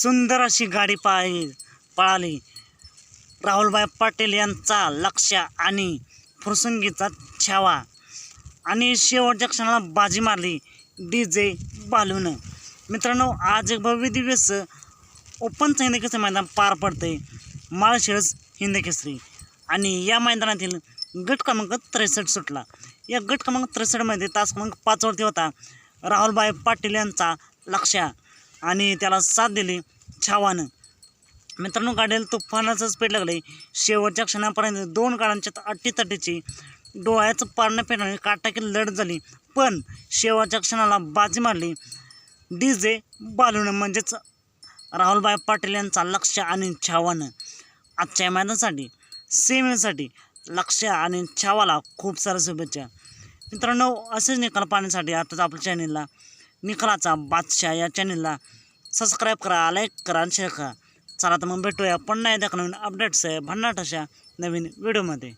सुंदर अशी गाडी पळाली. राहुलभाई पाटील यांचा लक्ष आणि फुरसंगीचा छावा आणि शेवटच्या क्षणाला बाजी मारली DJ बालूनं. मित्रांनो, आज एक भव्य दिवस ओपनचं हिंदकेसरी मैदान पार पडतंय, माळशिरस हिंदकेसरी. आणि या मैदानातील गट क्रमांक 63 सुटला. या गट क्रमांक 63मध्ये तास क्रमांक 5 वरती होता राहुलभाई पाटील यांचा लक्ष आणि त्याला साथ दिली छावानं. मित्रांनो, गाडीला तुफानाचं स्पीड लागले. शेवटच्या क्षणापर्यंत दोन गाड्यांच्यात अटीतटीची डोळ्याचं पारणं फेडणारी काटाकी लढत झाली, पण शेवटच्या क्षणाला बाजी मारली DJ बालूनं, म्हणजेच राहुलभाई पाटील यांचा लक्ष आणि छावानं. आजच्या मैदानासाठी सेमीसाठी लक्ष आणि छावाला खूप साऱ्या शुभेच्छा. मित्रांनो, असेच निकाल पाहण्यासाठी आताच आपल्या चॅनेलला निकालाचा बादशाह या चॅनेलला सबस्क्राईब करा, लाईक करा आणि शेअर करा. चला तर मग भेटूया पुन्हा एकदा नवीन अपडेट्स भन्नाट अशा नवीन व्हिडिओमध्ये.